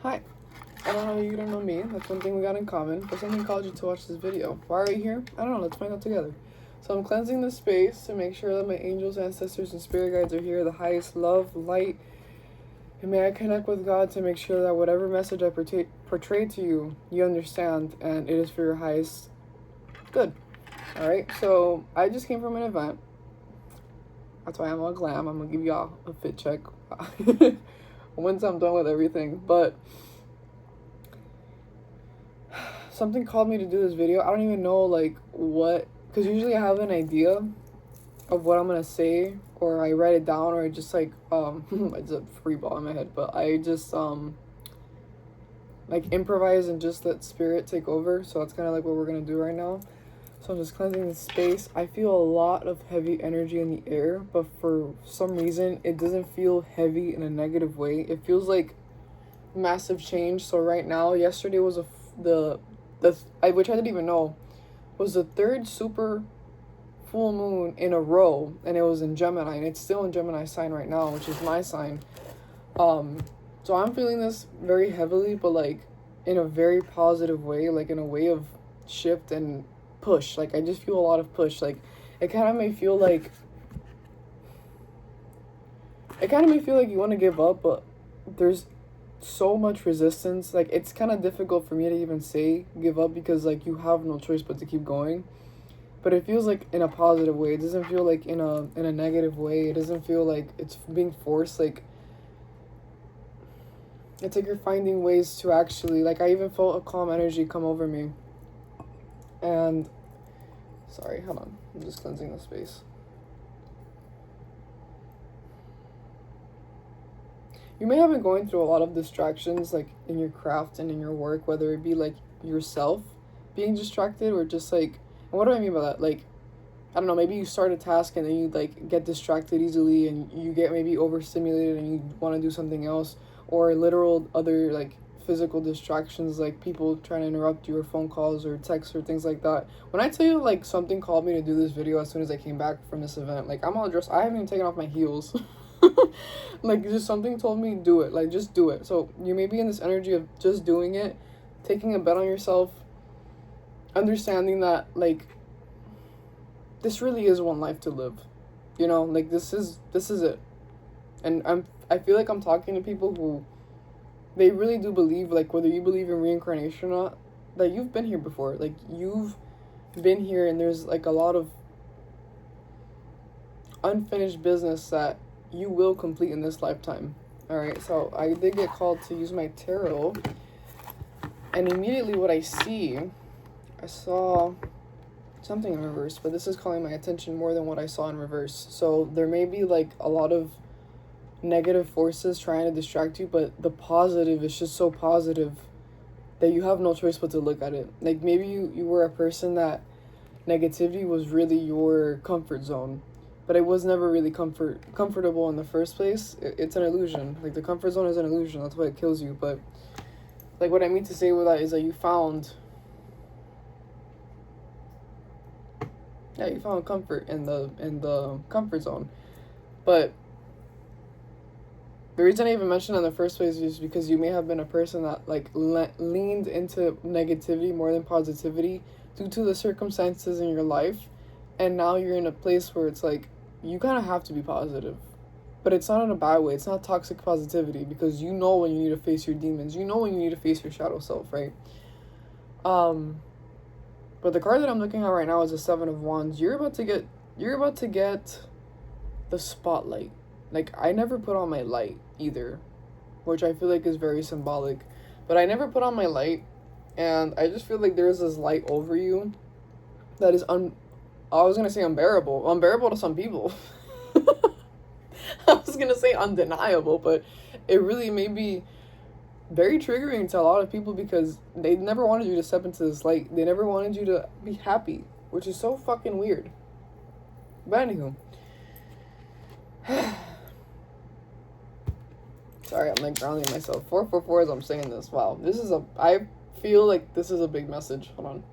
Hi. I don't know you, don't know me. That's one thing we got in common. But something called you to watch this video. Why are you here? I don't know. Let's find out together. So I'm cleansing the space to make sure that my angels, ancestors, and spirit guides are here. The highest love, light, and may I connect with God to make sure that whatever message I portray to you, you understand, and it is for your highest good. Alright, so I just came from an event. That's why I'm all glam. I'm gonna give y'all a fit check once I'm done with everything. But something called me to do this video. I don't even know like what, because usually I have an idea of what I'm gonna say, or I write it down, or I just like it's a free ball in my head, but I just like improvise and just let spirit take over. So that's kind of like what we're gonna do right now. So I'm just cleansing the space. I feel a lot of heavy energy in the air, but for some reason it doesn't feel heavy in a negative way. It feels like massive change. So right now, yesterday was which I didn't even know, was the third super full moon in a row, and it was in Gemini, and it's still in Gemini sign right now, which is my sign. So I'm feeling this very heavily, but like in a very positive way, like in a way of shift and push. Like I just feel a lot of push. Like it kind of may feel like you want to give up, but there's so much resistance. Like it's kind of difficult for me to even say give up, because like you have no choice but to keep going. But it feels like in a positive way. It doesn't feel like in a negative way. It doesn't feel like it's being forced. Like it's like you're finding ways to actually, like I even felt a calm energy come over me. And sorry, hold on, I'm just cleansing the space. You may have been going through a lot of distractions, like in your craft and in your work, whether it be like yourself being distracted, or just like, and what do I mean by that? Like, I don't know, maybe you start a task and then you like get distracted easily, and you get maybe overstimulated and you want to do something else, or literal other like physical distractions, like people trying to interrupt you, or phone calls or texts or things like that. When I tell you like something called me to do this video as soon as I came back from this event, like I'm all dressed, I haven't even taken off my heels. Like just something told me do it, like just do it. So you may be in this energy of just doing it, taking a bet on yourself, understanding that like this really is one life to live, you know, like this is it. And I feel like I'm talking to people who they really do believe, like whether you believe in reincarnation or not, that you've been here before. Like you've been here, and there's like a lot of unfinished business that you will complete in this lifetime. All right, so I did get called to use my tarot, and immediately what I saw something in reverse, but this is calling my attention more than what I saw in reverse. So there may be like a lot of negative forces trying to distract you, but the positive is just so positive that you have no choice but to look at it. Like maybe you were a person that negativity was really your comfort zone, but it was never really comfortable in the first place. It's an illusion. Like the comfort zone is an illusion. That's why it kills you. But like what I mean to say with that is that you found comfort in the comfort zone. But the reason I even mentioned it in the first place is because you may have been a person that like leaned into negativity more than positivity due to the circumstances in your life, and now you're in a place where it's like you kind of have to be positive, but it's not in a bad way. It's not toxic positivity, because you know when you need to face your demons, you know when you need to face your shadow self, right? But the card that I'm looking at right now is the Seven of Wands. You're about to get the spotlight. Like I never put on my light either, which I feel like is very symbolic, but I never put on my light, and I just feel like there's this light over you that is I was gonna say unbearable to some people. I was gonna say undeniable, but it really may be very triggering to a lot of people, because they never wanted you to step into this light. They never wanted you to be happy, which is so fucking weird. But anywho, sorry, I'm like grounding myself. 444 as I'm saying this. Wow, I feel like this is a big message. Hold on.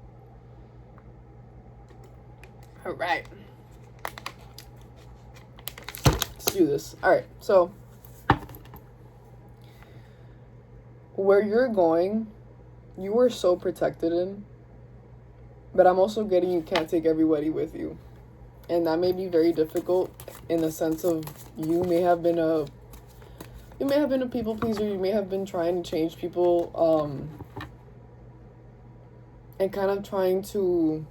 All right. Let's do this. All right, so where you're going, you are so protected in, but I'm also getting you can't take everybody with you. And that may be very difficult in the sense of you may have been a people pleaser, you may have been trying to change people, and kind of trying to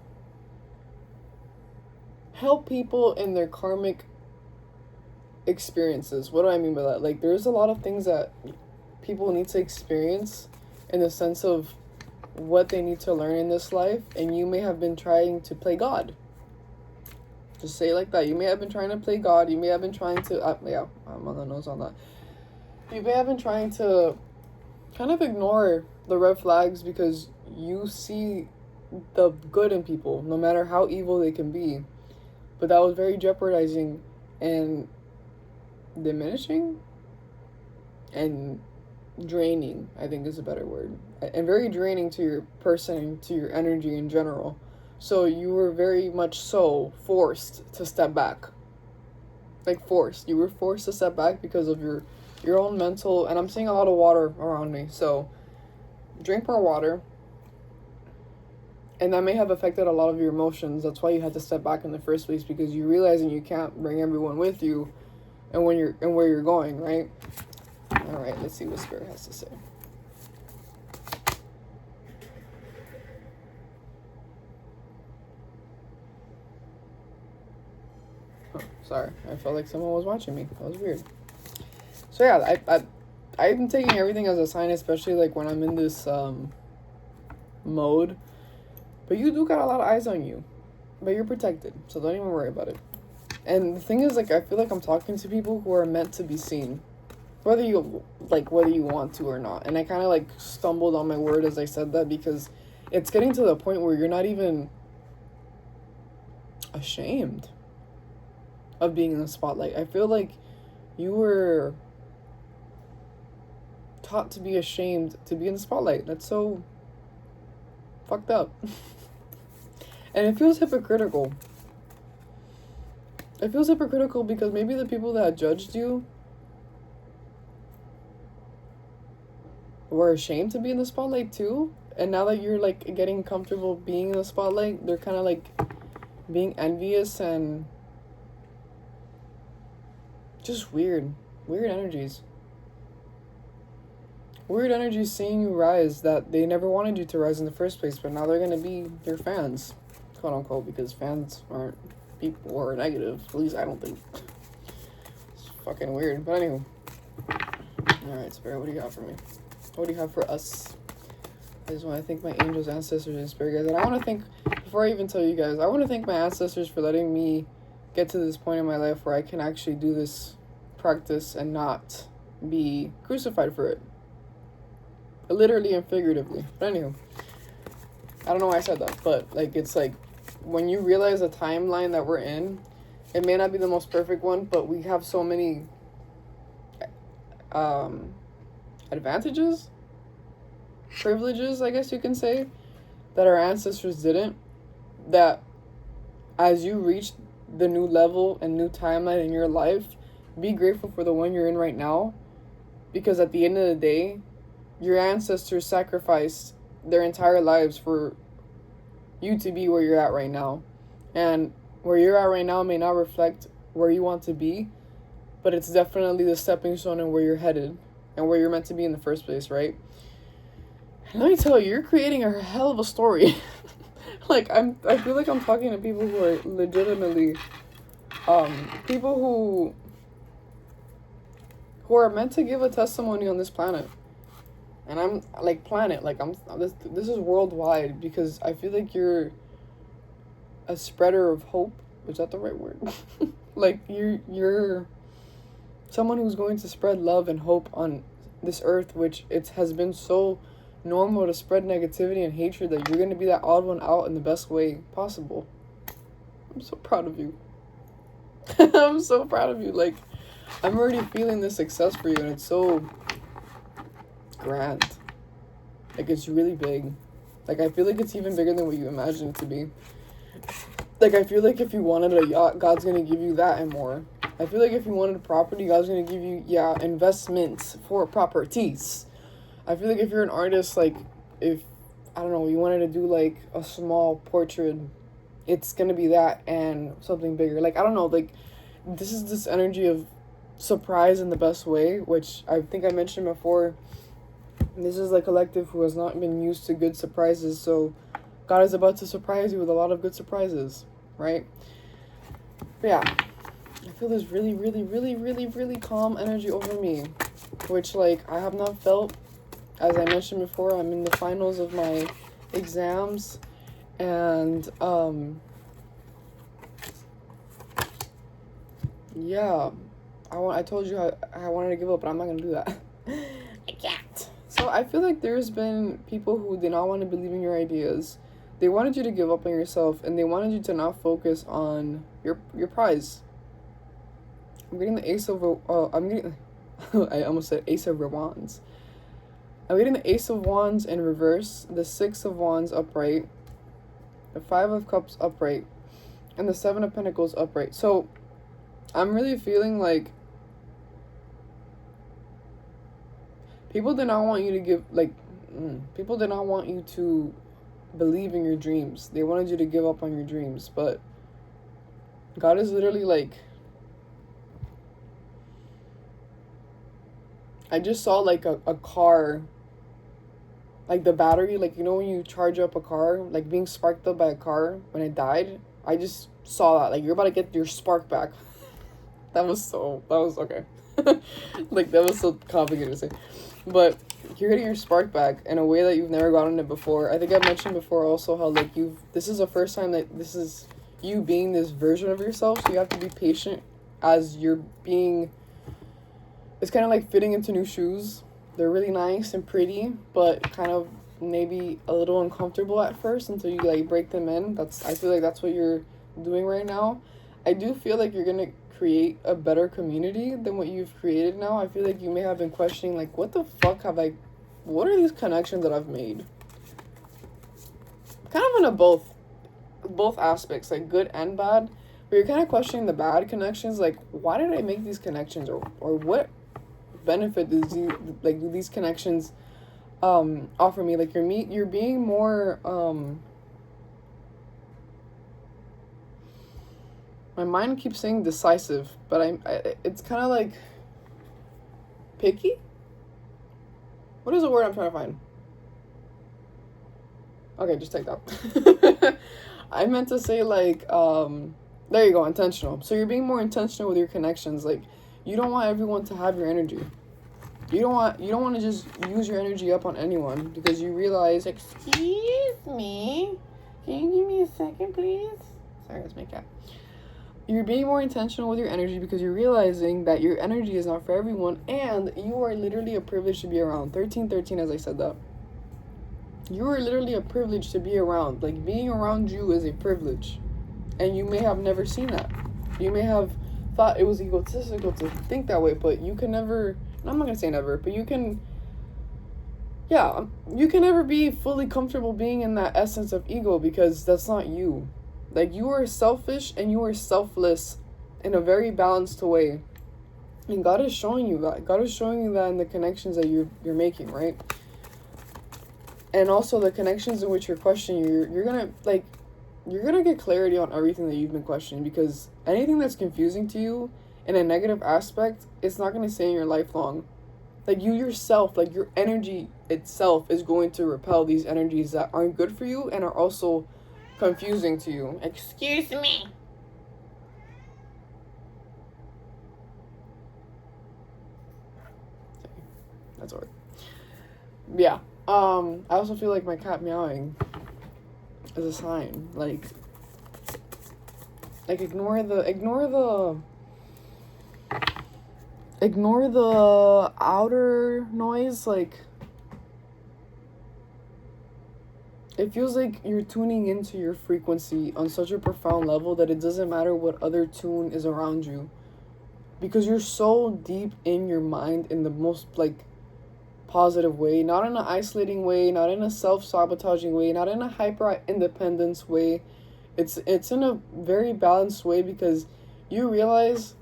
help people in their karmic experiences. What do I mean by that? Like, there's a lot of things that people need to experience in the sense of what they need to learn in this life, and you may have been trying to play God. Just say it like that. You may have been trying to play God. You may have been trying to, yeah, I'm on the nose on that. You may have been trying to kind of ignore the red flags because you see the good in people, no matter how evil they can be. But that was very jeopardizing and diminishing and draining, I think is a better word. And very draining to your person, to your energy in general. So you were very much so forced to step back. Like forced. You were forced to step back because of your own mental, and I'm seeing a lot of water around me. So drink more water. And that may have affected a lot of your emotions. That's why you had to step back in the first place, because you realizing you can't bring everyone with you and where you're going, right? All right, let's see what Spirit has to say. Oh, sorry, I felt like someone was watching me. That was weird. So yeah, I've been taking everything as a sign, especially like when I'm in this mode. But you do got a lot of eyes on you, but you're protected, so don't even worry about it. And the thing is, like, I feel like I'm talking to people who are meant to be seen, whether you want to or not. And I kind of like stumbled on my word as I said that, because it's getting to the point where you're not even ashamed of being in the spotlight. I feel like you were taught to be ashamed to be in the spotlight. That's so fucked up. And it feels hypocritical. It feels hypocritical because maybe the people that judged you were ashamed to be in the spotlight too. And now that you're like getting comfortable being in the spotlight, they're kind of like being envious and just weird energies. Weird energies seeing you rise that they never wanted you to rise in the first place, but now they're going to be your fans, quote unquote, because fans aren't people who are negative. At least I don't think. It's fucking weird. But anyway. Alright, Spirit, what do you got for me? What do you have for us? I just want to thank my angels, ancestors, and spirit guides. And I want to thank, before I even tell you guys, I want to thank my ancestors for letting me get to this point in my life where I can actually do this practice and not be crucified for it. Literally and figuratively. But anywho, I don't know why I said that, but like, it's like when you realize the timeline that we're in, it may not be the most perfect one, but we have so many advantages, privileges, I guess you can say, that our ancestors didn't, that as you reach the new level and new timeline in your life, be grateful for the one you're in right now, because at the end of the day, your ancestors sacrificed their entire lives for you to be where you're at right now. And where you're at right now may not reflect where you want to be, but it's definitely the stepping stone and where you're headed and where you're meant to be in the first place, right? And let me tell you, you're creating a hell of a story. Like, I feel like I'm talking to people who are legitimately people who are meant to give a testimony on this planet. And I'm like planet, like this is worldwide, because I feel like you're a spreader of hope. Is that the right word? Like you're someone who's going to spread love and hope on this earth, which it has been so normal to spread negativity and hatred, that you're going to be that odd one out in the best way possible. I'm so proud of you. I'm so proud of you. Like, I'm already feeling the success for you, and it's so grand. Like, it's really big. Like, I feel like it's even bigger than what you imagine it to be. Like, I feel like if you wanted a yacht, God's gonna give you that and more. I feel like if you wanted a property, God's gonna give you, investments for properties. I feel like if you're an artist, like, if, I don't know, you wanted to do, like, a small portrait, it's gonna be that and something bigger. Like, I don't know, like, this is this energy of surprise in the best way, which I think I mentioned before. This is a collective who has not been used to good surprises, so God is about to surprise you with a lot of good surprises, right? But yeah, I feel this really, really, really, really, really calm energy over me, which, like, I have not felt. As I mentioned before, I'm in the finals of my exams, and yeah, I told you I wanted to give up, but I'm not gonna do that. I can't. So I feel like there's been people who did not want to believe in your ideas. They wanted you to give up on yourself, and they wanted you to not focus on your prize. I'm getting the ace of I'm getting I almost said ace of wands. I'm getting the ace of wands in reverse, the 6 of wands upright, the 5 of cups upright, and the 7 of pentacles upright. So I'm really feeling like people did not want you to people did not want you to believe in your dreams. They wanted you to give up on your dreams, but God is literally like, I just saw like a car, like the battery, like, you know, when you charge up a car, like being sparked up by a car when it died. I just saw that, like, you're about to get your spark back. That was okay. Like, that was so complicated to say. But you're getting your spark back in a way that you've never gotten it before. I think I mentioned before also how, like, this is the first time that this is you being this version of yourself, so you have to be patient as you're being, it's kind of like fitting into new shoes. They're really nice and pretty, but kind of maybe a little uncomfortable at first until you, like, break them in. I feel like that's what you're doing right now. I do feel like you're gonna create a better community than what you've created now. I feel like you may have been questioning, like, what the fuck what are these connections that I've made? Kind of in both aspects, like good and bad. But you're kind of questioning the bad connections, like, why did I make these connections, or what benefit do these connections offer me? Like, you're being more my mind keeps saying decisive, but it's kind of like picky. What is the word I'm trying to find? Okay, just take that. I meant to say, like, there you go, intentional. So you're being more intentional with your connections. Like, you don't want everyone to have your energy. You don't want to just use your energy up on anyone, because you realize, excuse me, can you give me a second, please? Sorry, that's my cat. You're being more intentional with your energy because you're realizing that your energy is not for everyone, and you are literally a privilege to be around. 1313, as I said that. You are literally a privilege to be around. Like, being around you is a privilege. And you may have never seen that. You may have thought it was egotistical to think that way, but you can never, I'm not going to say never, but you can never be fully comfortable being in that essence of ego, because that's not you. Like, you are selfish and you are selfless in a very balanced way. And God is showing you that. God is showing you that in the connections that you're making, right? And also the connections in which you're questioning, you're gonna get clarity on everything that you've been questioning, because anything that's confusing to you in a negative aspect, it's not gonna stay in your life long. Like, you yourself, like, your energy itself is going to repel these energies that aren't good for you and are also confusing to you. Excuse me. That's all right. Yeah. I also feel like my cat meowing is a sign. Like ignore the outer noise. Like, it feels like you're tuning into your frequency on such a profound level that it doesn't matter what other tune is around you, because you're so deep in your mind in the most, like, positive way, not in an isolating way, not in a self-sabotaging way, not in a hyper-independence way. It's in a very balanced way, because you're realizing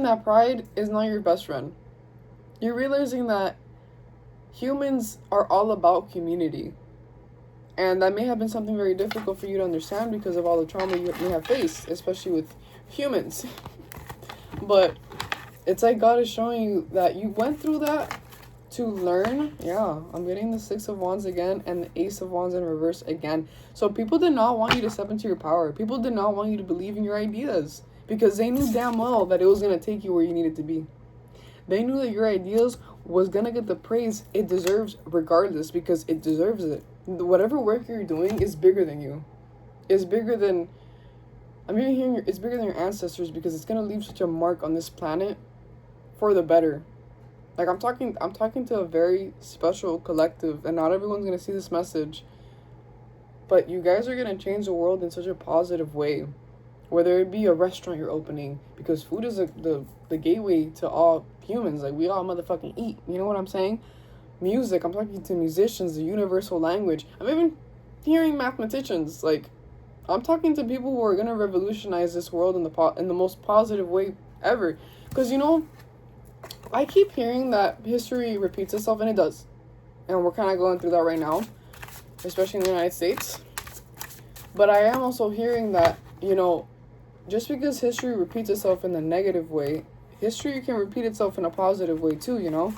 that pride is not your best friend. You're realizing that humans are all about community. And that may have been something very difficult for you to understand because of all the trauma you may have faced, especially with humans. But it's like God is showing you that you went through that to learn. Yeah, I'm getting the Six of Wands again and the Ace of Wands in reverse again. So people did not want you to step into your power. People did not want you to believe in your ideas because they knew damn well that it was going to take you where you needed to be. They knew that your ideas was going to get the praise it deserves regardless, because it deserves it. Whatever work you're doing is bigger than you. It's bigger than, I'm even hearing, it's bigger than your ancestors, because it's going to leave such a mark on this planet for the better. Like, I'm talking to a very special collective, and not everyone's going to see this message. But you guys are going to change the world in such a positive way. Whether it be a restaurant you're opening, because food is the gateway to all humans. Like, we all motherfucking eat. You know what I'm saying? Music, I'm talking to musicians, the universal language. I'm even hearing mathematicians. Like, I'm talking to people who are going to revolutionize this world in the most positive way ever. Because, you know, I keep hearing that history repeats itself, and it does. And we're kind of going through that right now, especially in the United States. But I am also hearing that, you know, just because history repeats itself in the negative way, history can repeat itself in a positive way too, you know?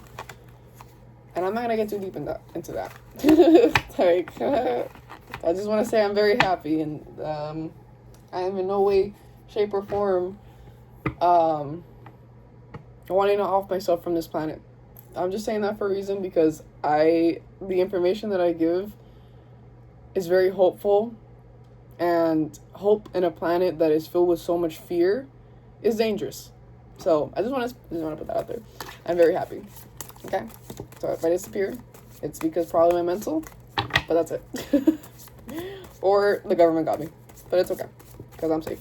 And I'm not going to get too deep into that. Like, I just want to say I'm very happy, and I am in no way, shape, or form wanting to off myself from this planet. I'm just saying that for a reason, because the information that I give is very hopeful, and hope in a planet that is filled with so much fear is dangerous. So I just want to put that out there. I'm very happy. Okay, so if I disappear, it's because probably my mental, but that's it. Or the government got me, but it's okay, because I'm safe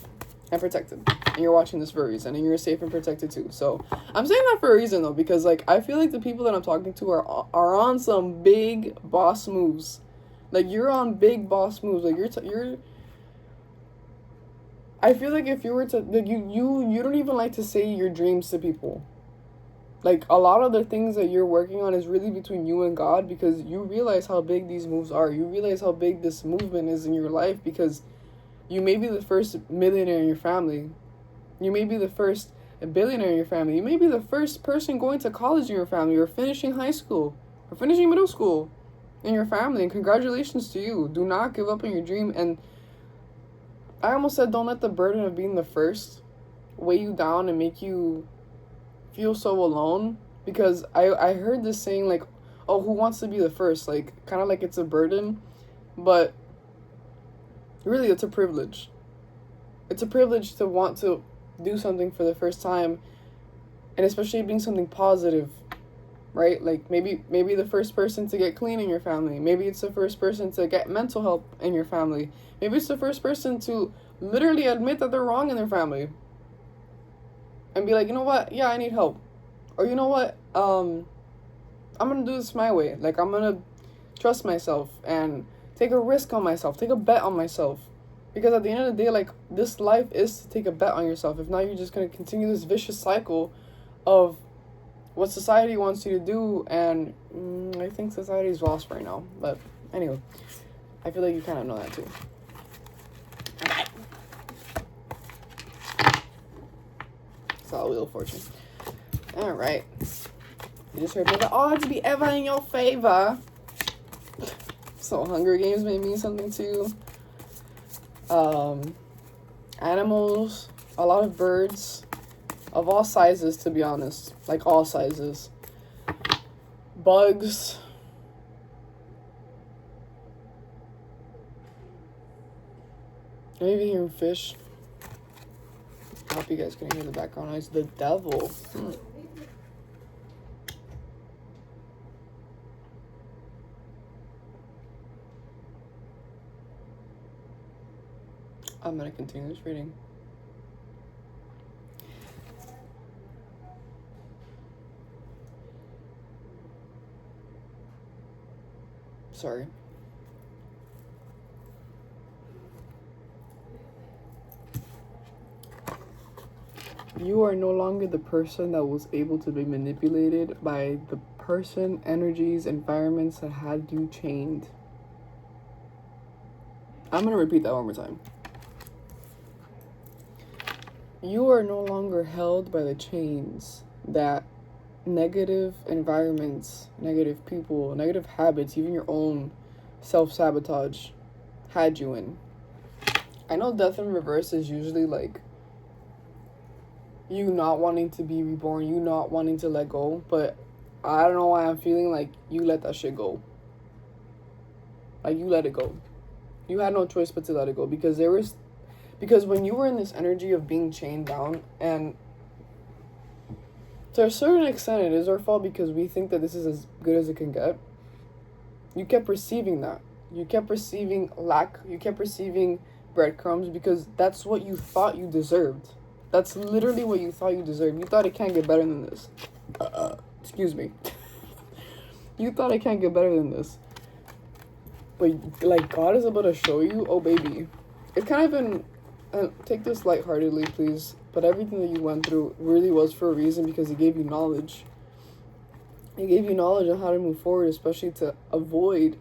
and protected, and you're watching this for a reason, and you're safe and protected too. So I'm saying that for a reason though, because like I feel like the people that I'm talking to are on some big boss moves. Like, you're on big boss moves. Like, you're I feel like if you were to, like, you don't even like to say your dreams to people. Like, a lot of the things that you're working on is really between you and God, because you realize how big these moves are. You realize how big this movement is in your life, because you may be the first millionaire in your family. You may be the first billionaire in your family. You may be the first person going to college in your family, or finishing high school, or finishing middle school in your family. And congratulations to you. Do not give up on your dream. And I almost said, don't let the burden of being the first weigh you down and make you feel so alone, because I heard this saying, like, oh, who wants to be the first? Like, kind of like it's a burden, but really it's a privilege. It's a privilege to want to do something for the first time, and especially being something positive, right? Like, maybe the first person to get clean in your family. Maybe it's the first person to get mental help in your family. Maybe it's the first person to literally admit that they're wrong in their family and be like, you know what? Yeah, I need help. Or, you know what? I'm going to do this my way. Like, I'm going to trust myself and take a risk on myself, take a bet on myself. Because at the end of the day, like, this life is to take a bet on yourself. If not, you're just going to continue this vicious cycle of what society wants you to do. And I think society's lost right now. But anyway, I feel like you kind of know that too. Okay. It's all Wheel of Fortune. All right. You just heard, may the odds be ever in your favor. So Hunger Games may mean something too. Animals, a lot of birds of all sizes, to be honest, like all sizes. Bugs. I'm even hearing fish. I hope you guys can hear the background noise. The devil. I'm going to continue this reading. Sorry. You are no longer the person that was able to be manipulated by the person, energies, environments that had you chained. I'm going to repeat that one more time. You are no longer held by the chains that negative environments, negative people, negative habits, even your own self-sabotage had you in. I know death in reverse is usually like you not wanting to be reborn, you not wanting to let go, but I don't know why I'm feeling like you let that shit go. Like, you let it go. You had no choice but to let it go, because when you were in this energy of being chained down, and to a certain extent it is our fault because we think that this is as good as it can get. You kept receiving that. You kept receiving lack. You kept receiving breadcrumbs because that's what you thought you deserved. That's literally what you thought you deserved. You thought it can't get better than this. Excuse me. You thought it can't get better than this. But, like, God is about to show you, oh, baby. It's kind of been, take this lightheartedly, please, but everything that you went through really was for a reason, because it gave you knowledge. It gave you knowledge on how to move forward, especially to avoid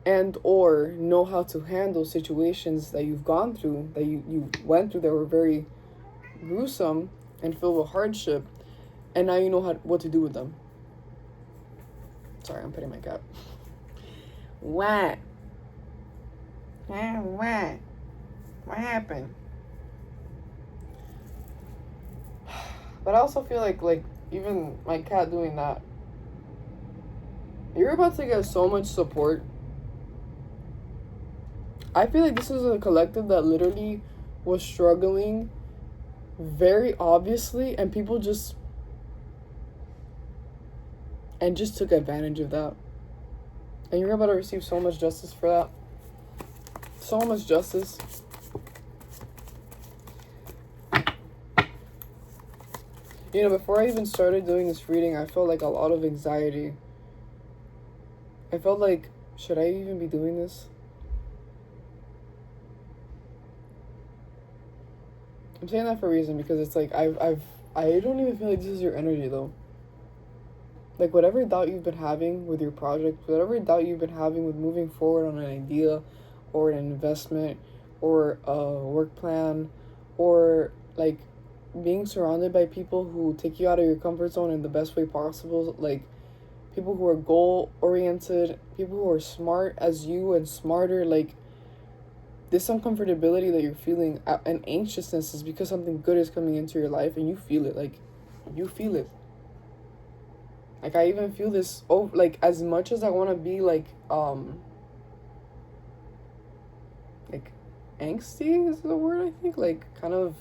and or know how to handle situations that you've gone through, that you went through, that were very gruesome and filled with hardship, and now you know what to do with them. Sorry, I'm petting my cat. What? What? What happened? But I also feel like even my cat doing that, you're about to get so much support. I feel like this is a collective that literally was struggling very obviously, and people just took advantage of that. And you're about to receive so much justice for that. So much justice. You know, before I even started doing this reading, I felt like a lot of anxiety. I felt like, should I even be doing this? I'm saying that for a reason, because it's like I don't even feel like this is your energy though. Like, whatever doubt you've been having with your project, whatever doubt you've been having with moving forward on an idea or an investment or a work plan, or like being surrounded by people who take you out of your comfort zone in the best way possible, like people who are goal oriented, people who are smart as you and smarter, like this uncomfortability that you're feeling and anxiousness is because something good is coming into your life, and you feel it. Like, you feel it. Like, I even feel this, like, as much as I want to be, like angsty is the word, I think, like, kind of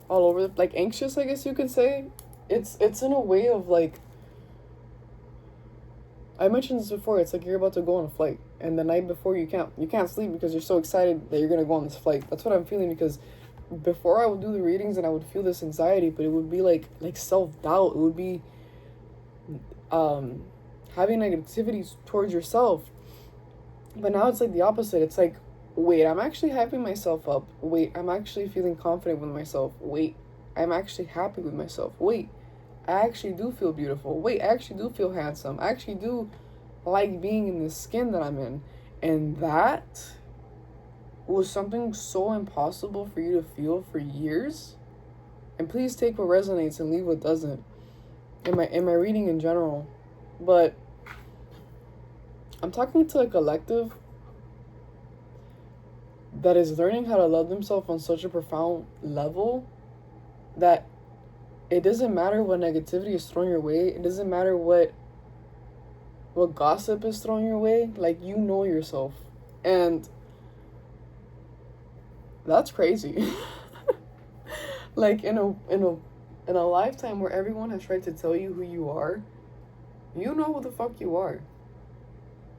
all over, like, anxious, I guess you could say. It's in a way of, like, I mentioned this before, it's like you're about to go on a flight, and the night before you can't sleep because you're so excited that you're going to go on this flight. That's what I'm feeling, because before I would do the readings and I would feel this anxiety, but it would be, like self-doubt. It would be having negativities towards yourself. But now it's like the opposite. It's like, wait, I'm actually hyping myself up. Wait, I'm actually feeling confident with myself. Wait, I'm actually happy with myself. Wait, I actually do feel beautiful. Wait, I actually do feel handsome. I actually do like being in the skin that I'm in. And that was something so impossible for you to feel for years. And please take what resonates and leave what doesn't. In my reading in general. But I'm talking to a collective that is learning how to love themselves on such a profound level that it doesn't matter what negativity is thrown your way. It doesn't matter what gossip is thrown your way. Like, you know yourself. And that's crazy. Like, in a lifetime where everyone has tried to tell you who you are, you know who the fuck you are.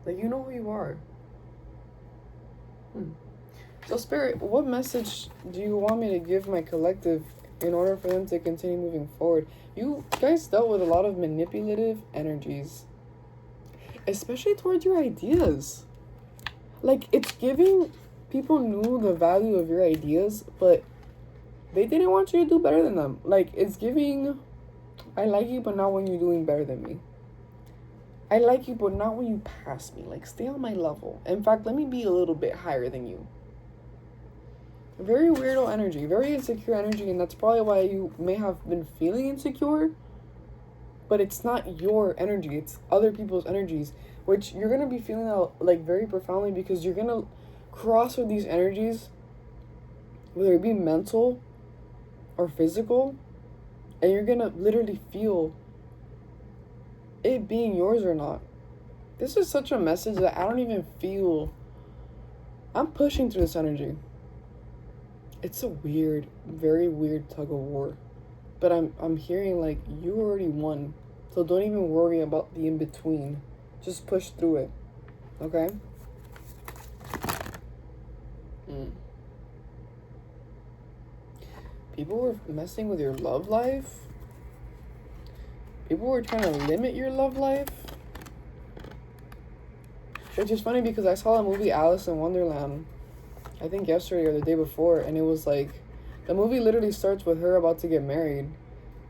Like, you know who you are. So, Spirit, what message do you want me to give my collective in order for them to continue moving forward? You guys dealt with a lot of manipulative energies, especially towards your ideas. Like, it's giving people knew the value of your ideas, but they didn't want you to do better than them. Like, it's giving, I like you, but not when you're doing better than me. I like you, but not when you pass me. Like, stay on my level. In fact, let me be a little bit higher than you. Very weirdo energy, very insecure energy, and that's probably why you may have been feeling insecure. But it's not your energy, it's other people's energies, which you're gonna be feeling out like very profoundly, because you're gonna cross with these energies, whether it be mental or physical, and you're gonna literally feel it being yours or not. This is such a message that I don't even feel. I'm pushing through this energy. It's a weird, very weird tug of war. But I'm hearing like you already won. So don't even worry about the in between. Just push through it. Okay? People were messing with your love life. People were trying to limit your love life. Which is funny because I saw the movie Alice in Wonderland, I think yesterday or the day before, and it was like, the movie literally starts with her about to get married.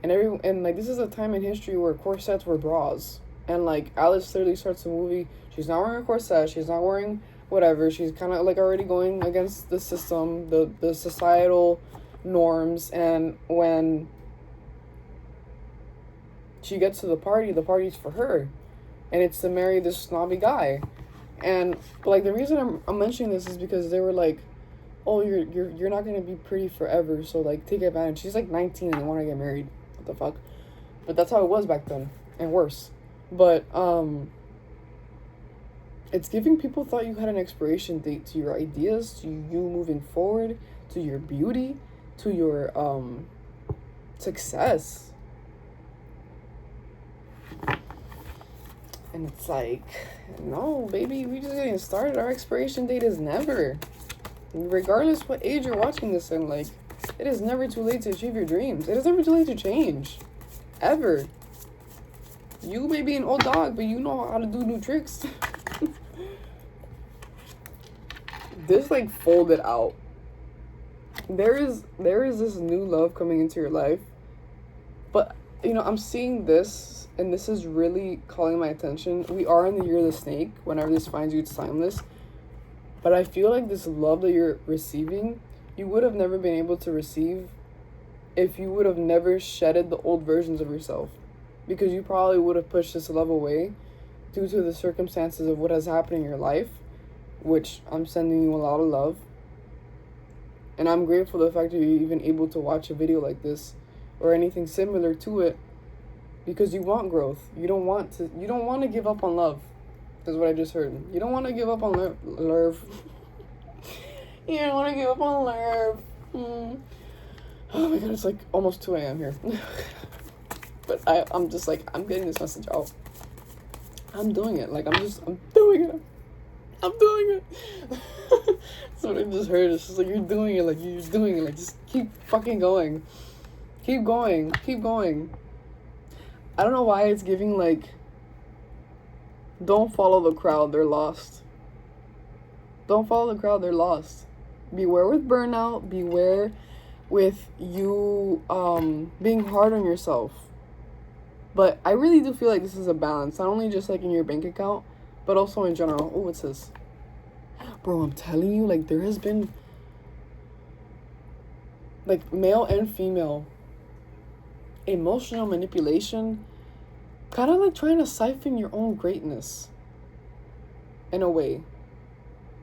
And like, this is a time in history where corsets were bras. And like, Alice literally starts the movie, she's not wearing a corset, she's not wearing whatever, she's kind of like already going against the system, the societal norms. And when she gets to the party's for her. And it's to marry this snobby guy. And like, the reason I'm mentioning this is because they were like, oh, you're not gonna be pretty forever, so like take advantage. She's like 19 and they want to get married. What the fuck? But that's how it was back then, and worse. But it's giving people thought you had an expiration date to your ideas, to you moving forward, to your beauty, to your success. And it's like, no, baby, we just getting started. Our expiration date is never. Regardless what age you're watching this in, like, it is never too late to achieve your dreams. It is never too late to change. Ever. You may be an old dog, but you know how to do new tricks. This, like, folded out. There is this new love coming into your life. But, you know, I'm seeing this, and this is really calling my attention. We are in the year of the snake. Whenever this finds you, it's timeless. But I feel like this love that you're receiving, you would have never been able to receive if you would have never shedded the old versions of yourself. Because you probably would have pushed this love away due to the circumstances of what has happened in your life, which I'm sending you a lot of love. And I'm grateful for the fact that you're even able to watch a video like this or anything similar to it, because you want growth. You don't want to give up on love. That's what I just heard. You don't want to give up on love. You don't want to give up on love. Oh my god, it's like almost 2 a.m. here. But I'm just like, I'm getting this message out. I'm doing it. Like, I'm doing it. I'm doing it. That's what I just heard. It's just like, you're doing it. Like, you're doing it. Like, just keep fucking going. Keep going. Keep going. I don't know why it's giving, like, don't follow the crowd, they're lost. Don't follow the crowd, they're lost. Beware with burnout. Beware with you being hard on yourself. But I really do feel like this is a balance. Not only just, like, in your bank account, but also in general. Oh, what's this? Bro, I'm telling you, like, there has been, like, male and female emotional manipulation, kind of like trying to siphon your own greatness in a way.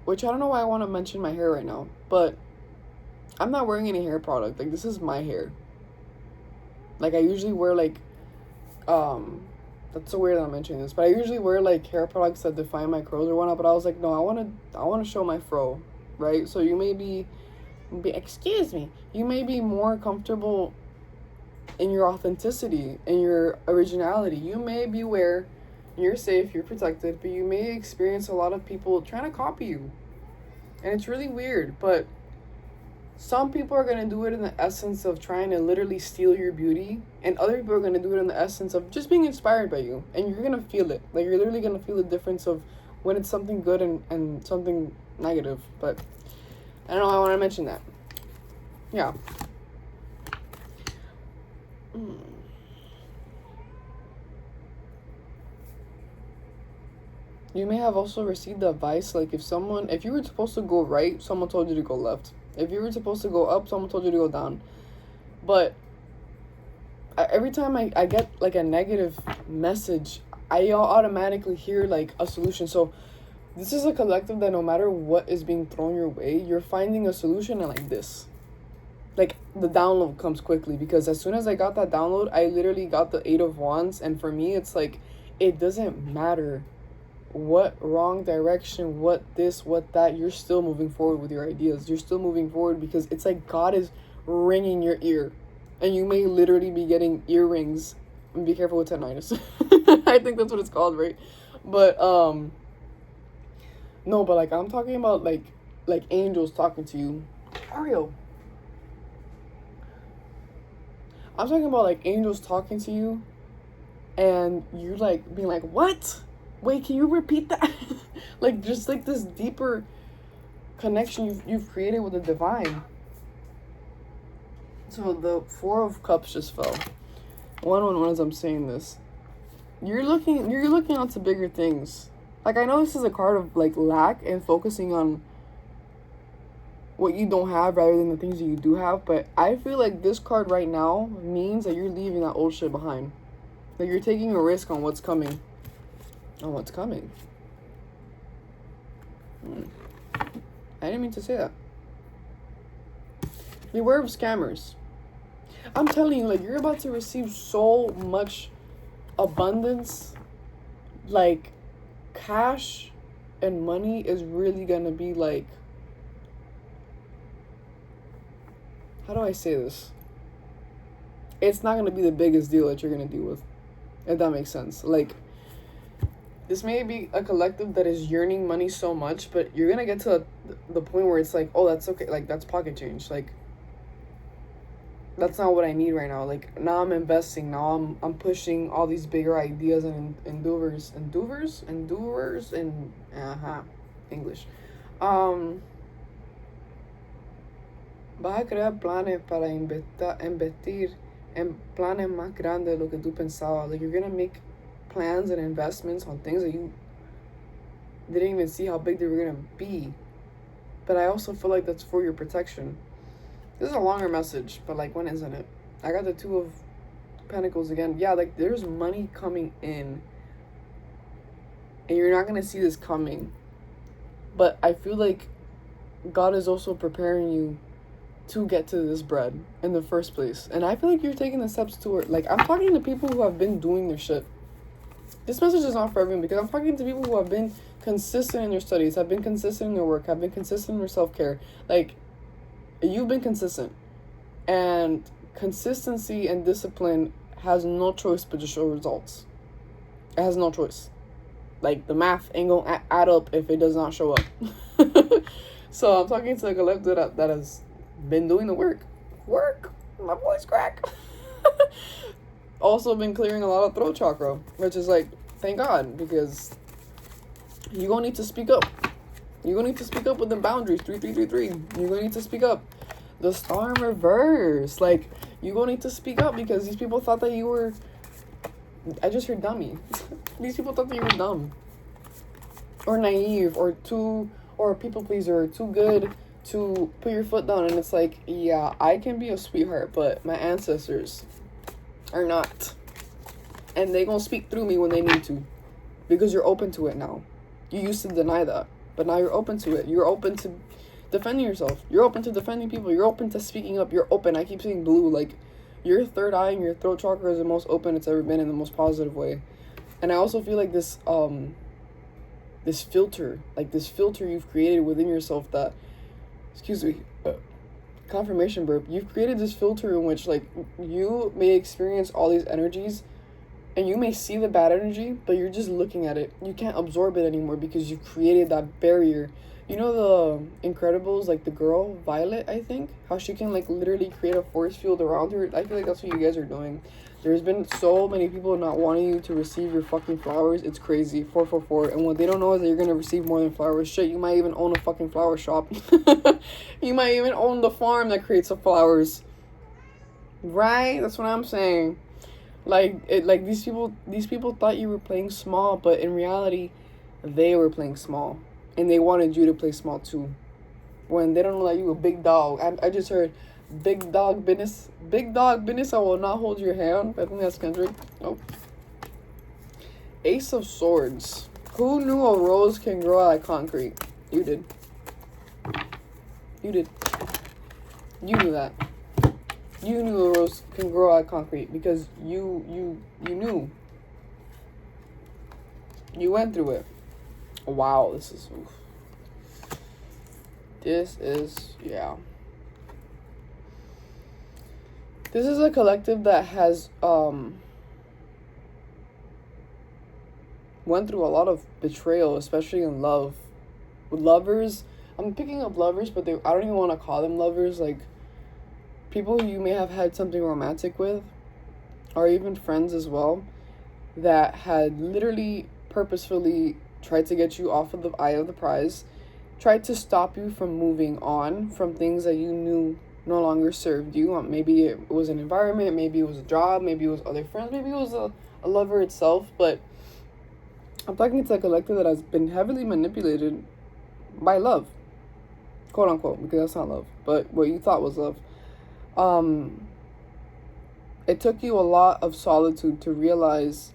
Which I don't know why I want to mention my hair right now, but I'm not wearing any hair product. Like, this is my hair. Like, I usually wear, like, that's so weird that I'm mentioning this, but I usually wear, like, hair products that define my curls or whatnot, but I was like, no, I want to show my fro, right? So you may be, excuse me, you may be more comfortable in your authenticity, in your originality. You may be where you're safe, you're protected, but you may experience a lot of people trying to copy you. And it's really weird, but some people are going to do it in the essence of trying to literally steal your beauty, and other people are going to do it in the essence of just being inspired by you, and you're going to feel it. Like, you're literally going to feel the difference of when it's something good and something negative. But I don't know, I want to mention that. Yeah. You may have also received the advice, like if you were supposed to go right, someone told you to go left. If you were supposed to go up, someone told you to go down. But every time I get like a negative message, I automatically hear like a solution. So this is a collective that no matter what is being thrown your way, you're finding a solution. And like this, like the download comes quickly, because as soon as I got that download, I literally got the 8 of Wands. And for me, it's like, it doesn't matter what wrong direction, what this, what that, you're still moving forward with your ideas. You're still moving forward, because it's like God is ringing your ear, and you may literally be getting earrings. And be careful with tinnitus. I think that's what it's called, right? But no, but like I'm talking about like angels talking to you. Ariel, I'm talking about like angels talking to you, and you like being like, what? Wait, can you repeat that? Like just like this deeper connection you've created with the divine. So the 4 of Cups just fell. One as I'm saying this, you're looking onto bigger things. Like, I know this is a card of like lack and focusing on what you don't have rather than the things that you do have, but I feel like this card right now means that you're leaving that old shit behind. That you're taking a risk on what's coming. On what's coming. I didn't mean to say that. Beware of scammers. I'm telling you, like, you're about to receive so much abundance. Like, cash and money is really gonna be like, how do I say this? It's not gonna be the biggest deal that you're gonna deal with, if that makes sense. Like, this may be a collective that is yearning money so much, but you're gonna get to the point where it's like, oh, that's okay, like, that's pocket change. Like, that's not what I need right now. Like, now I'm investing. Now I'm pushing all these bigger ideas and endeavors and English. Vas a crear planes para investir en planes más grandes de lo que tú pensabas. Like, you're gonna make plans and investments on things that you didn't even see how big they were gonna be. But I also feel like that's for your protection. This is a longer message, but like, when isn't it? I got the 2 of Pentacles again. Yeah, like, there's money coming in, and you're not gonna see this coming. But I feel like God is also preparing you to get to this bread in the first place. And I feel like you're taking the steps toward, like, I'm talking to people who have been doing their shit. This message is not for everyone, because I'm talking to people who have been consistent in their studies, have been consistent in their work, have been consistent in their self-care. Like, you've been consistent, and consistency and discipline has no choice but to show results. It has no choice. Like, the math ain't gonna add up if it does not show up. So I'm talking to a collective that has been doing the work. My voice crack. Also been clearing a lot of throat chakra, which is like, thank God, because you're gonna need to speak up. You're gonna need to speak up with the boundaries. 3333. You're gonna need to speak up. The star in reverse. Like, you're gonna need to speak up, because these people thought that you were, I just heard dummy. These people thought that you were dumb, or naive, or or people pleaser, or too good to put your foot down. And it's like, yeah, I can be a sweetheart, but my ancestors are not. And they gonna speak through me when they need to, because you're open to it now. You used to deny that, but now you're open to it. You're open to defending yourself. You're open to defending people. You're open to speaking up. You're open. I keep saying blue. Like, your third eye and your throat chakra is the most open it's ever been, in the most positive way. And I also feel like this this filter you've created within yourself that, excuse me, confirmation burp. You've created this filter in which, like, you may experience all these energies, and you may see the bad energy, but you're just looking at it. You can't absorb it anymore, because you've created that barrier. You know the Incredibles, like the girl, Violet, I think? How she can, like, literally create a force field around her? I feel like that's what you guys are doing. There's been so many people not wanting you to receive your fucking flowers. It's crazy. 444. And what they don't know is that you're going to receive more than flowers. Shit, you might even own a fucking flower shop. You might even own the farm that creates the flowers. Right? That's what I'm saying. Like, these people thought you were playing small, but in reality, they were playing small. And they wanted you to play small too. When they don't know that you a big dog. I just heard big dog business. Big dog business. I will not hold your hand. I think that's Kendrick. Nope. Ace of Swords. Who knew a rose can grow like concrete? You did. You did. You knew that. You knew a rose can grow like concrete because you knew. You went through it. Wow, this is... Oof. This is... Yeah. This is a collective that has... went through a lot of betrayal, especially in love. With lovers... I'm picking up lovers, but I don't even want to call them lovers. Like, people you may have had something romantic with, or even friends as well, that had literally purposefully tried to get you off of the eye of the prize, tried to stop you from moving on from things that you knew no longer served you. Maybe it was an environment, maybe it was a job, maybe it was other friends, maybe it was a lover itself. But I'm talking to a collective that has been heavily manipulated by love, quote unquote, because that's not love, but what you thought was love. It took you a lot of solitude to realize...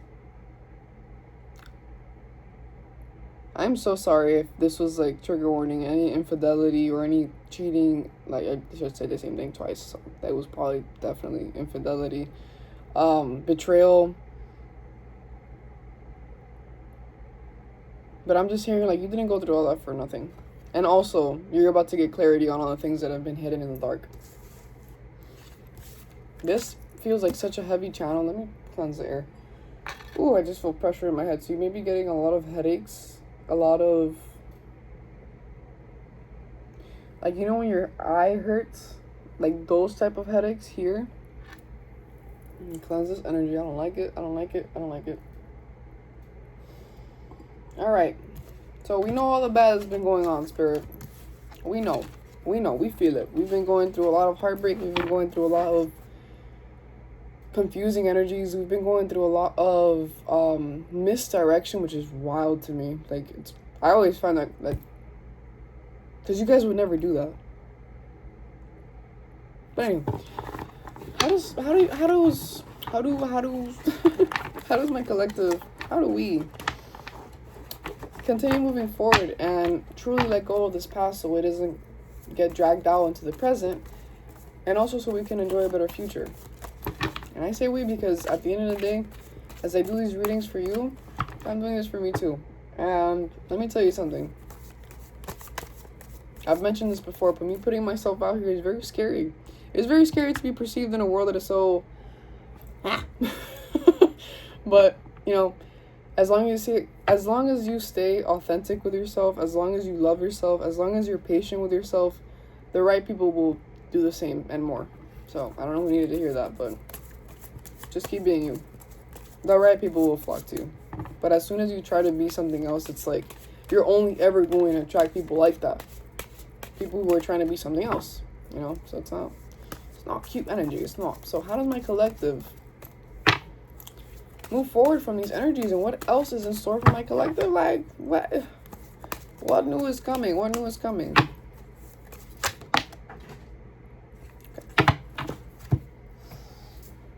I'm so sorry if this was like trigger warning, any infidelity or any cheating. Like, I should say the same thing twice. So that was probably definitely infidelity. Betrayal. But I'm just hearing like you didn't go through all that for nothing. And also, you're about to get clarity on all the things that have been hidden in the dark. This feels like such a heavy channel. Let me cleanse the air. Ooh, I just feel pressure in my head. So you may be getting a lot of headaches. A lot of, like, you know when your eye hurts? Like those type of headaches here. Cleanse this energy. I don't like it. I don't like it. I don't like it. Alright. So we know all the bad has been going on, Spirit. We know. We know. We feel it. We've been going through a lot of heartbreak. We've been going through a lot of confusing energies. We've been going through a lot of misdirection, which is wild to me. Like, I always find that, like, because you guys would never do that. But anyway, how does my collective, how do we continue moving forward and truly let go of this past so it doesn't get dragged out into the present, and also so we can enjoy a better future? And I say we because at the end of the day, as I do these readings for you, I'm doing this for me too. And let me tell you something. I've mentioned this before, but me putting myself out here is very scary. It's very scary to be perceived in a world that is so... But, you know, as long as you stay authentic with yourself, as long as you love yourself, as long as you're patient with yourself, the right people will do the same and more. So, I don't know who needed to hear that, but... just keep being you. The right people will flock to you. But as soon as you try to be something else, it's like you're only ever going to attract people like that. People who are trying to be something else, you know? So it's not cute energy. It's not. So how does my collective move forward from these energies, and what else is in store for my collective? Like, what new is coming? What new is coming?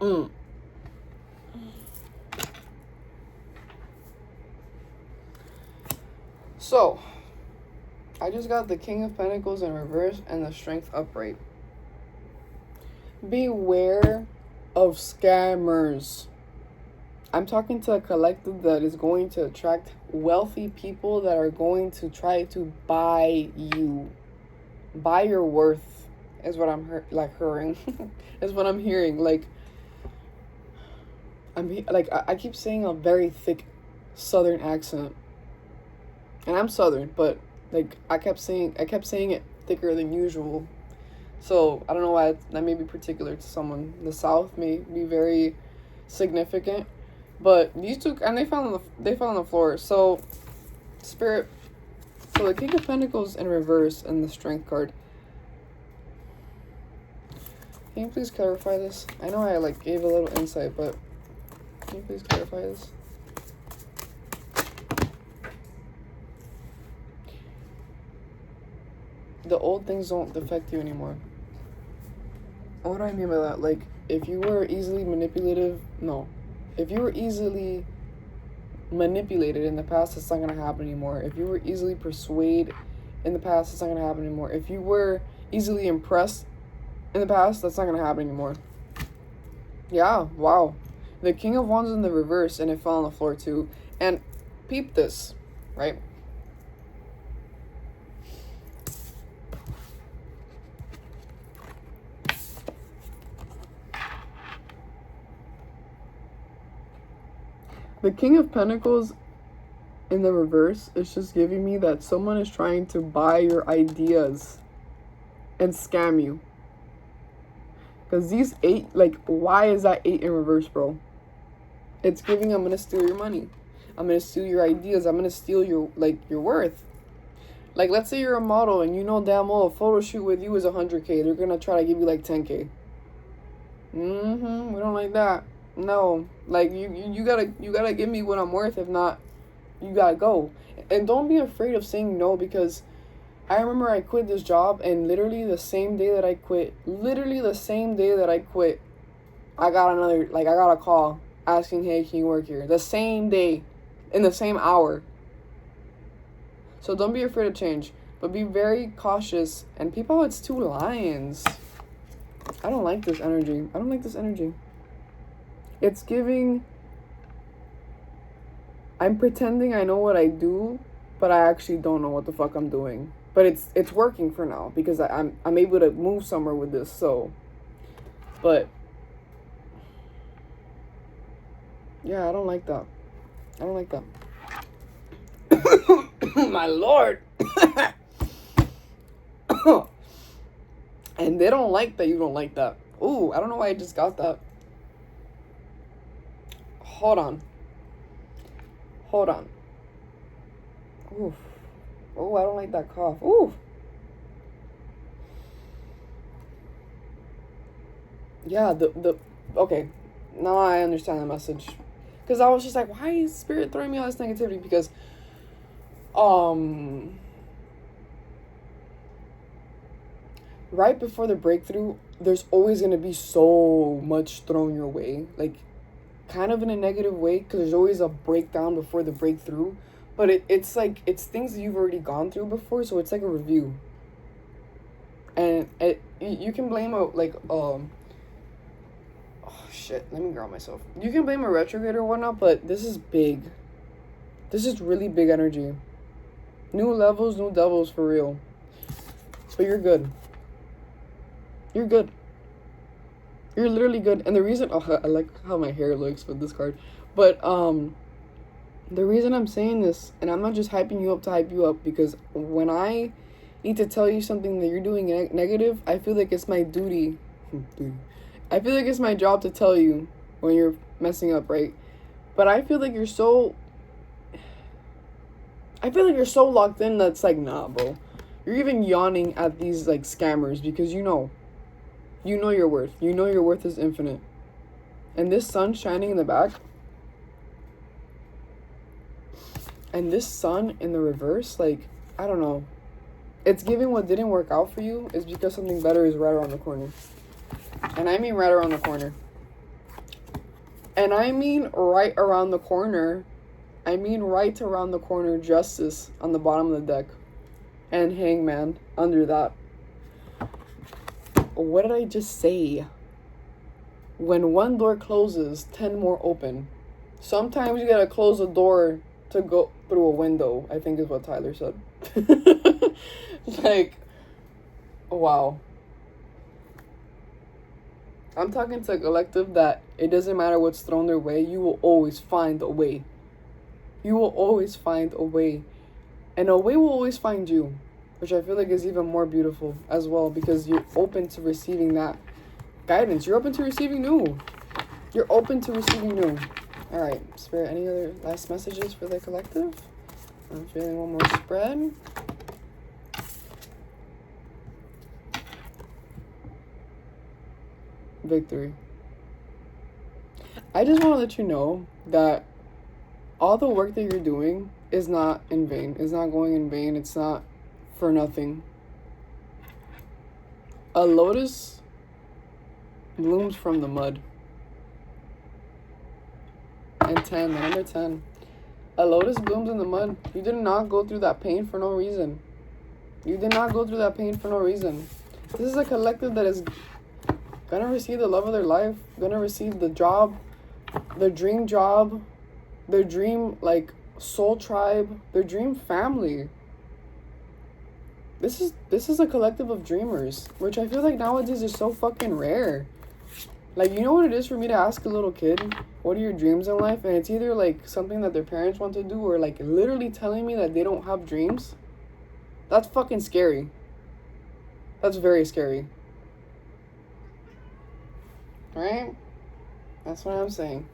Okay. So, I just got the King of Pentacles in reverse and the Strength upright. Beware of scammers. I'm talking to a collective that is going to attract wealthy people that are going to try to buy you. Buy your worth is what I'm hearing. Is what I'm hearing. Like, I keep saying a very thick Southern accent. And I'm Southern, but like I kept saying it thicker than usual. So I don't know why that may be particular to someone. The South may be very significant, but these two, and they fell on the floor. So, Spirit. So the King of Pentacles in reverse and the Strength card. Can you please clarify this? I know I like gave a little insight, but can you please clarify this? the old things don't affect you anymore. What do I mean by that? Like, if you were easily manipulative, no. If you were easily manipulated in the past, it's not going to happen anymore. If you were easily persuaded in the past, it's not going to happen anymore. If you were easily impressed in the past, that's not going to happen anymore. Yeah, wow. The King of Wands in the reverse, and it fell on the floor too. And peep this, right? The King of Pentacles in the reverse is just giving me that someone is trying to buy your ideas and scam you. Because these 8, like, why is that 8 in reverse, bro? It's giving, I'm going to steal your money. I'm going to steal your ideas. I'm going to steal your, like, your worth. Like, let's say you're a model and you know damn well a photo shoot with you is 100K. They're going to try to give you, like, 10K. We don't like that. No. Like, you gotta give me what I'm worth. If not, you gotta go. And don't be afraid of saying no, because I remember I quit this job, and literally the same day that I quit, I got a call asking, hey, can you work here? The same day, in the same hour. So don't be afraid of change, but be very cautious. And people, it's 2 lions. I don't like this energy. It's giving, I'm pretending I know what I do, but I actually don't know what the fuck I'm doing. But it's working for now, because I'm able to move somewhere with this. So, but yeah, I don't like that. My lord. And they don't like that you don't like that. Ooh, I don't know why I just got that. Hold on. Oof. Oh, I don't like that cough. Ooh. Yeah, okay. Now I understand the message. Because I was just like, why is Spirit throwing me all this negativity? Because, right before the breakthrough, there's always going to be so much thrown your way. Like, kind of in a negative way, because there's always a breakdown before the breakthrough. But it's like, it's things that you've already gone through before, so it's like a review. And you can blame oh shit, let me ground myself. You can blame a retrograde or whatnot, but this is big. This is really big energy. New levels, new devils, for real. But you're good. You're literally good. And the reason, I like how my hair looks with this card, but the reason I'm saying this, and I'm not just hyping you up to hype you up, because when I need to tell you something that you're doing negative, I feel like it's my duty. I feel like it's my job to tell you when you're messing up, right? But I feel like you're so locked in that's like, nah, bro. You're even yawning at these, like, scammers, because you know your worth. You know your worth is infinite. And this sun shining in the back, and this sun in the reverse, like, I don't know. It's giving what didn't work out for you is because something better is right around the corner. And I mean right around the corner. And I mean right around the corner. I mean right around the corner, Justice on the bottom of the deck. And Hangman under that. What did I just say? When one door closes, 10 more open. Sometimes you gotta close a door to go through a window, I think is what Tyler said. Like, wow. I'm talking to a collective that it doesn't matter what's thrown their way, you will always find a way. You will always find a way. And a way will always find you, which I feel like is even more beautiful as well, because you're open to receiving that guidance. You're open to receiving new. All right, Spirit, any other last messages for the collective? I'm feeling one more spread. Victory. I just want to let you know that all the work that you're doing is not in vain. It's not going in vain. It's not for nothing. A lotus blooms from the mud. And 10, the number 10. A lotus blooms in the mud. You did not go through that pain for no reason. You did not go through that pain for no reason. This is a collective that is gonna receive the love of their life, gonna receive the job, their dream job, their dream, like, soul tribe, their dream family. This is a collective of dreamers, which I feel like nowadays is so fucking rare. Like, you know what it is for me to ask a little kid, what are your dreams in life? And it's either, like, something that their parents want to do or, like, literally telling me that they don't have dreams. That's fucking scary. That's very scary. Right? That's what I'm saying.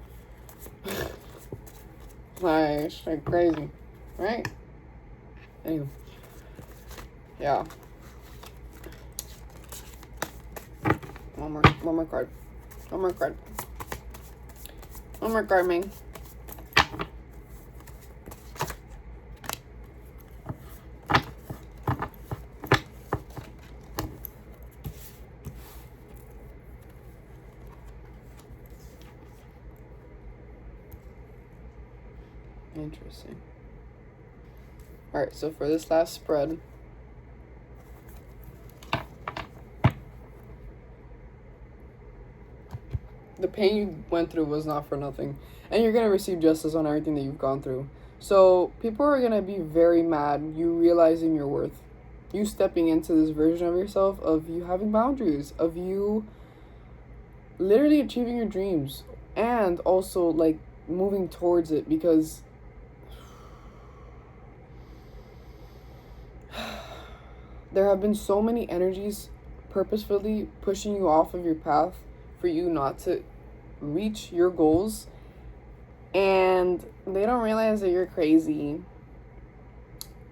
Like, straight crazy. Right? Anyway. Yeah. One more card. One more card. One more card, man. Interesting. Alright, so for this last spread, the pain you went through was not for nothing. And you're going to receive justice on everything that you've gone through. So people are going to be very mad, you realizing your worth. You stepping into this version of yourself, of you having boundaries, of you literally achieving your dreams. And also, like, moving towards it, because there have been so many energies purposefully pushing you off of your path for you not to reach your goals, and they don't realize that you're crazy.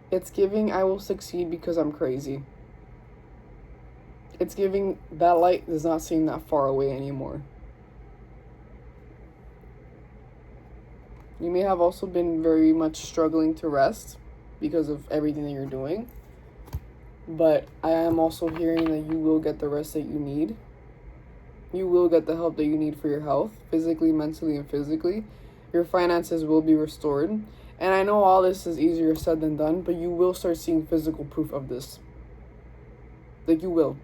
It's giving, I will succeed because I'm crazy. It's giving, that light does not seem that far away anymore. You may have also been very much struggling to rest because of everything that you're doing. But I am also hearing that you will get the rest that you need. You will get the help that you need for your health, physically, mentally, and physically. Your finances will be restored. And I know all this is easier said than done, but you will start seeing physical proof of this. Like, you will.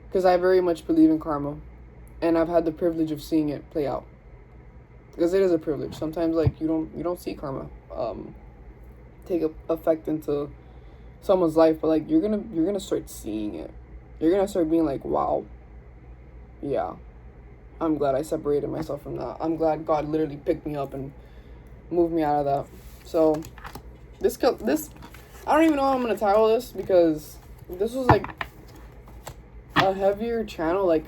Because I very much believe in karma. And I've had the privilege of seeing it play out. Because it is a privilege. Sometimes, like, you don't see karma take effect into someone's life, but, like, you're gonna start seeing it. You're gonna start being like, wow, yeah, I'm glad I separated myself from that. I'm glad God literally picked me up and moved me out of that. So this I don't even know how I'm gonna title this, because this was like a heavier channel. Like,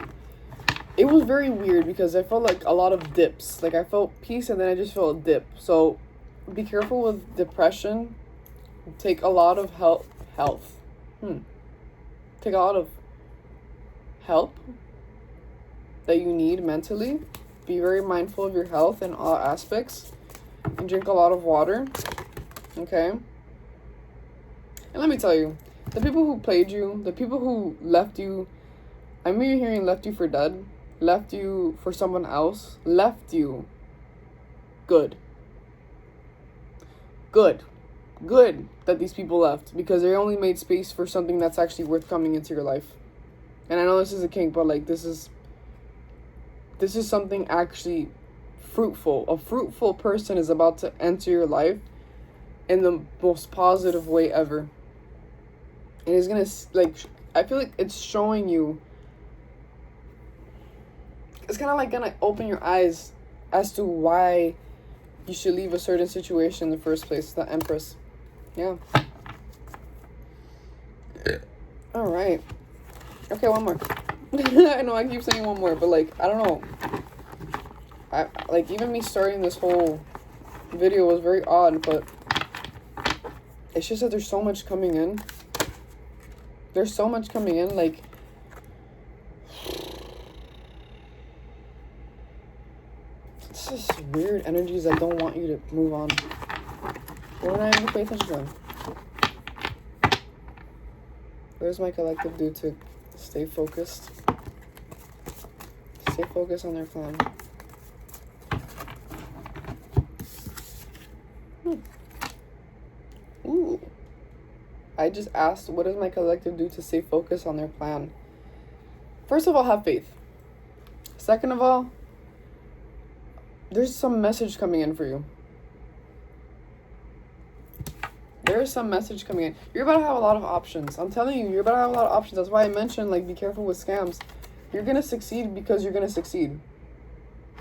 it was very weird because I felt like a lot of dips. Like, I felt peace and then I just felt a dip. So be careful with depression. Take a lot of health. Take a lot of help that you need mentally. Be very mindful of your health in all aspects. And drink a lot of water. Okay? And let me tell you, the people who played you, the people who left you, I'm really hearing left you for dead, left you for someone else, left you. Good that these people left, because they only made space for something that's actually worth coming into your life. And I know this is a kink, but, like, this is something actually fruitful. A fruitful person is about to enter your life in the most positive way ever. And it's gonna, like, I feel like it's showing you, it's kind of like gonna open your eyes as to why you should leave a certain situation in the first place. The Empress. Yeah. All right. Okay, one more. I know I keep saying one more, but, like, I don't know. Like, even me starting this whole video was very odd, but it's just that there's so much coming in. There's so much coming in, like, it's just weird energies that don't want you to move on. We're not even paying attention to them. What does my collective do to stay focused? Stay focused on their plan. Ooh. I just asked, what does my collective do to stay focused on their plan? First of all, have faith. Second of all, there's some message coming in for you. There is some message coming in. You're about to have a lot of options. I'm telling you, you're about to have a lot of options. That's why I mentioned, like, be careful with scams. You're going to succeed because you're going to succeed.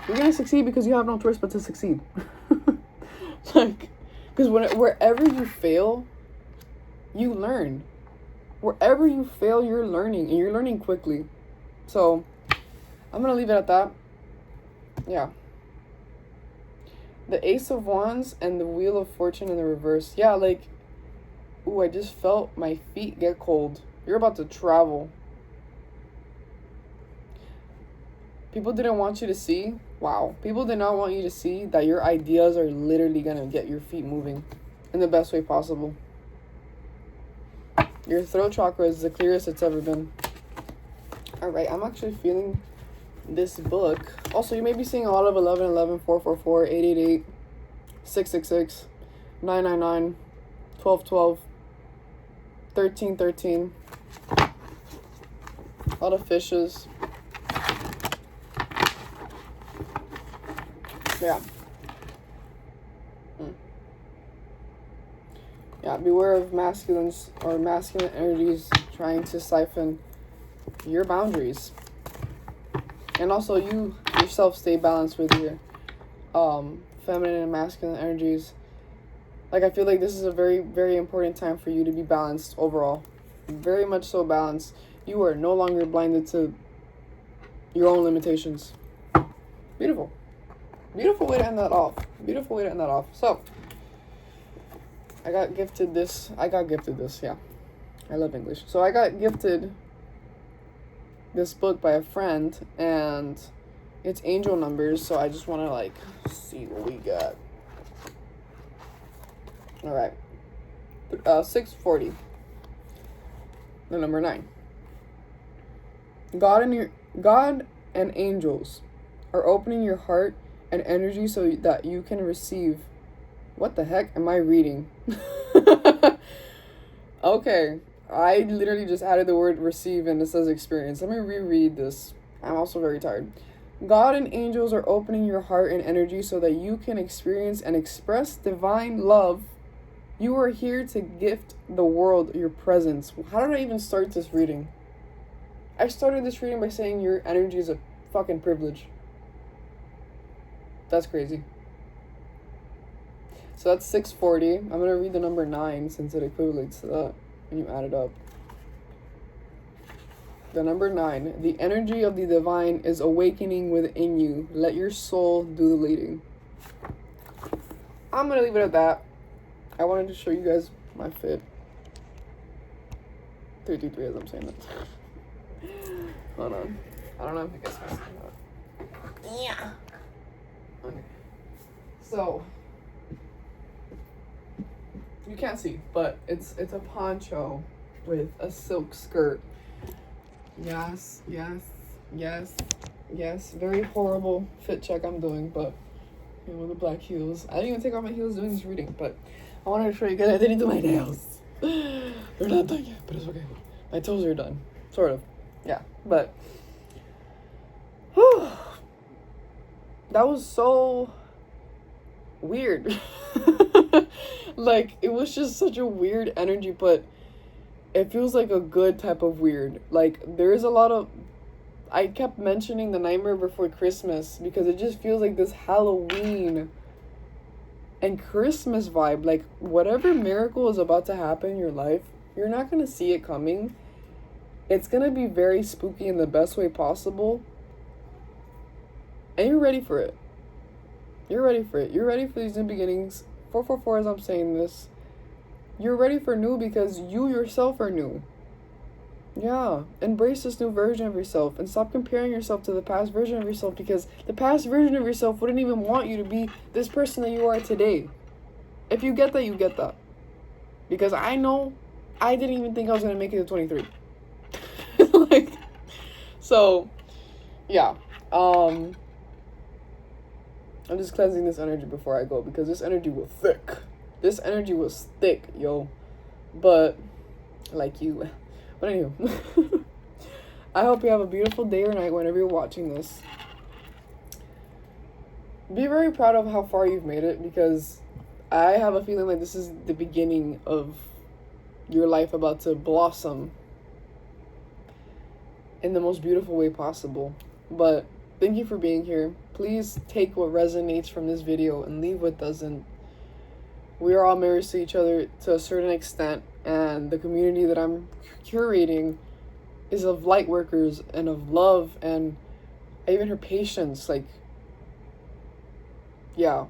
You're going to succeed because you have no choice but to succeed. Like, because wherever you fail, you learn. Wherever you fail, you're learning. And you're learning quickly. So, I'm going to leave it at that. Yeah. The Ace of Wands and the Wheel of Fortune in the reverse. Yeah, like, ooh, I just felt my feet get cold. You're about to travel. People didn't want you to see. Wow. People did not want you to see that your ideas are literally going to get your feet moving in the best way possible. Your throat chakra is the clearest it's ever been. All right, I'm actually feeling this book. Also, you may be seeing a lot of 1111, 444, 888, 666, 999, 1212, 1313. A lot of fishes. Yeah. Yeah, beware of masculines or masculine energies trying to siphon your boundaries. And also, you yourself stay balanced with your feminine and masculine energies. Like, I feel like this is a very, very important time for you to be balanced overall. Very much so balanced. You are no longer blinded to your own limitations. Beautiful. Beautiful way to end that off. Beautiful way to end that off. So, I got gifted this, yeah. I love English. So, I got gifted this book by a friend, and it's angel numbers, so I just want to, like, see what we got. All right. 640. The number 9. God and angels are opening your heart and energy so that you can receive. What the heck am I reading? Okay. I literally just added the word receive and it says experience. Let me reread this. I'm also very tired. God and angels are opening your heart and energy so that you can experience and express divine love. You are here to gift the world your presence. How did I even start this reading? I started this reading by saying your energy is a fucking privilege. That's crazy. So that's 640. I'm going to read the number 9 since it equates to that when you add it up. The number 9. The energy of the divine is awakening within you. Let your soul do the leading. I'm going to leave it at that. I wanted to show you guys my fit. 323 as I'm saying that. Hold on. I don't know if you guys can see that. Yeah. Okay. So, you can't see, but it's a poncho with a silk skirt. Yes. Very horrible fit check I'm doing, but you know, the black heels. I didn't even take off my heels doing this reading, but I wanted to show you guys I didn't do my nails. They're not done yet, but it's okay. My toes are done. Sort of. Yeah. But that was so weird. Like, it was just such a weird energy, but it feels like a good type of weird. Like, there is a lot of... I kept mentioning The Nightmare Before Christmas because it just feels like this Halloween and Christmas vibe. Like, whatever miracle is about to happen in your life, you're not going to see it coming. It's going to be very spooky in the best way possible. And you're ready for it. You're ready for it. You're ready for these new beginnings. 444 as I'm saying this. You're ready for new because you yourself are new. Yeah. Embrace this new version of yourself and stop comparing yourself to the past version of yourself because the past version of yourself wouldn't even want you to be this person that you are today. If you get that, you get that. Because I know I didn't even think I was gonna make it to 23. Like, so yeah. I'm just cleansing this energy before I go, because this energy was thick. This energy was thick, yo. But like you. But anywho. I hope you have a beautiful day or night whenever you're watching this. Be very proud of how far you've made it, because I have a feeling like this is the beginning of your life about to blossom in the most beautiful way possible. But thank you for being here. Please take what resonates from this video and leave what doesn't. We are all mirrors to each other to a certain extent, and the community that I'm curating is of light workers and of love, and I even heard patience, like, yeah,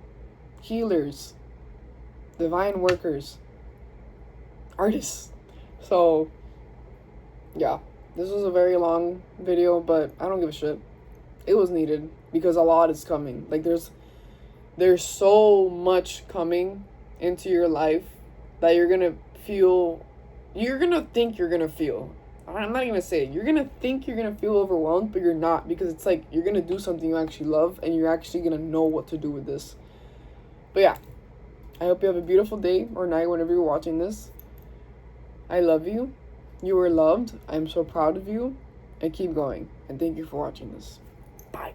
healers, divine workers, artists. So yeah, this was a very long video, but I don't give a shit. It was needed, because a lot is coming. Like, there's so much coming into your life that you're gonna feel, you're gonna think you're gonna feel. I'm not even gonna say it. You're gonna think you're gonna feel overwhelmed, but you're not, because it's like you're gonna do something you actually love, and you're actually gonna know what to do with this. But yeah, I hope you have a beautiful day or night whenever you're watching this. I love you. You are loved. I'm so proud of you. And keep going. And thank you for watching this. Bye.